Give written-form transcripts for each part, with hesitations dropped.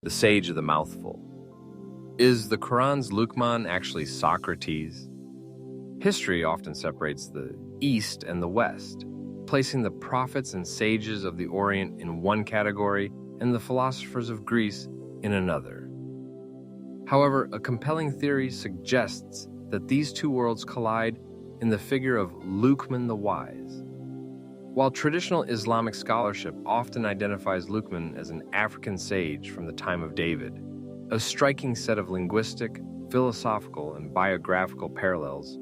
the sage of the mouthful. Is the Quran's Luqman actually Socrates? History often separates the East and the West, placing the prophets and sages of the Orient in one category and the philosophers of Greece in another. However, a compelling theory suggests that these two worlds collide in the figure of Luqman the Wise. While traditional Islamic scholarship often identifies Luqman as an African sage from the time of David, a striking set of linguistic, philosophical, and biographical parallels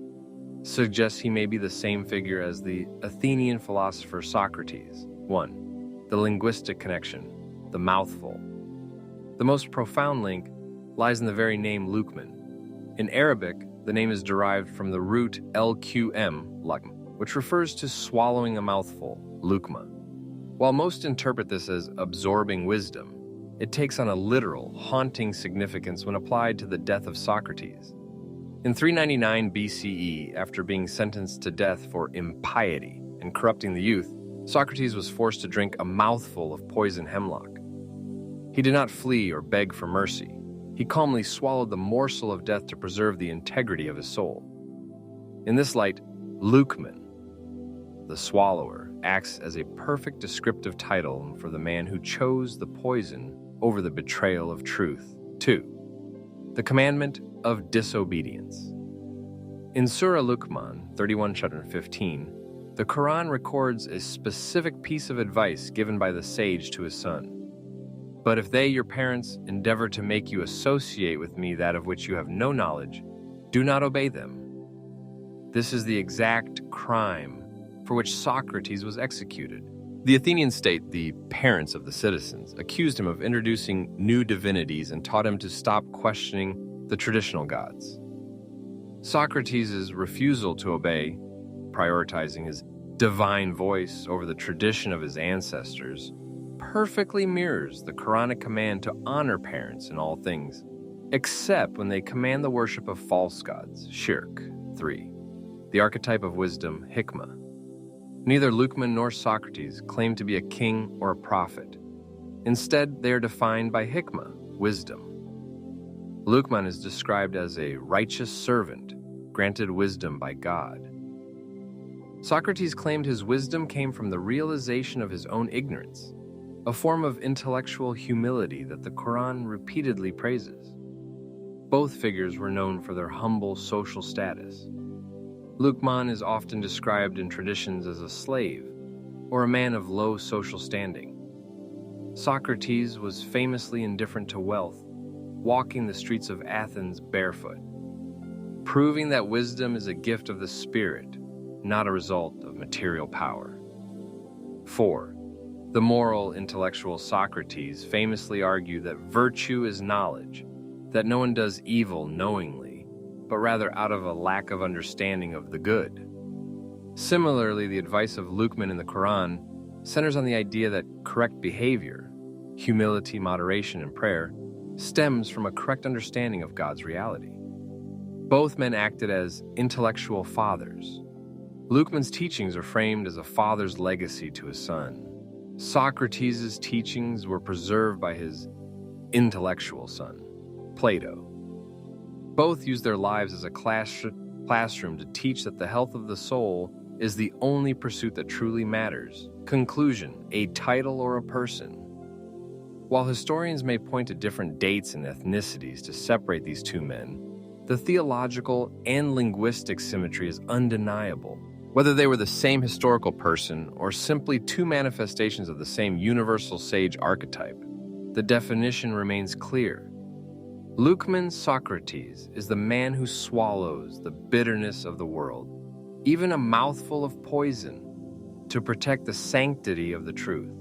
suggests he may be the same figure as the Athenian philosopher Socrates. 1. The linguistic connection, the mouthful. The most profound link lies in the very name Luqman. In Arabic, the name is derived from the root LQM, laqm, which refers to swallowing a mouthful, luqma. While most interpret this as absorbing wisdom, it takes on a literal, haunting significance when applied to the death of Socrates. In 399 BCE, after being sentenced to death for impiety and corrupting the youth, Socrates was forced to drink a mouthful of poison hemlock. He did not flee or beg for mercy. He calmly swallowed the morsel of death to preserve the integrity of his soul. In this light, Luqman, the swallower, acts as a perfect descriptive title for the man who chose the poison over the betrayal of truth. 2. The commandment of disobedience. In Surah Luqman 31:15, the Quran records a specific piece of advice given by the sage to his son. But if they, your parents, endeavor to make you associate with me that of which you have no knowledge, do not obey them. This is the exact crime for which Socrates was executed. The Athenian state, the parents of the citizens, accused him of introducing new divinities and taught him to stop questioning the traditional gods. Socrates' refusal to obey, prioritizing his divine voice over the tradition of his ancestors, perfectly mirrors the Quranic command to honor parents in all things, except when they command the worship of false gods, shirk. 3. The archetype of wisdom, hikmah. Neither Luqman nor Socrates claim to be a king or a prophet. Instead, they are defined by hikmah, wisdom. Luqman is described as a righteous servant, granted wisdom by God. Socrates claimed his wisdom came from the realization of his own ignorance, a form of intellectual humility that the Quran repeatedly praises. Both figures were known for their humble social status. Luqman is often described in traditions as a slave or a man of low social standing. Socrates was famously indifferent to wealth, walking the streets of Athens barefoot, proving that wisdom is a gift of the spirit, not a result of material power. 4. The moral intellectual Socrates famously argued that virtue is knowledge, that no one does evil knowingly, but rather out of a lack of understanding of the good. Similarly, the advice of Luqman in the Quran centers on the idea that correct behavior, humility, moderation, and prayer stems from a correct understanding of God's reality. Both men acted as intellectual fathers. Luqman's teachings are framed as a father's legacy to his son. Socrates' teachings were preserved by his intellectual son, Plato. Both used their lives as a classroom to teach that the health of the soul is the only pursuit that truly matters. Conclusion: a title or a person. While historians may point to different dates and ethnicities to separate these two men, the theological and linguistic symmetry is undeniable. Whether they were the same historical person or simply two manifestations of the same universal sage archetype, the definition remains clear. Luqman Socrates is the man who swallows the bitterness of the world, even a mouthful of poison, to protect the sanctity of the truth.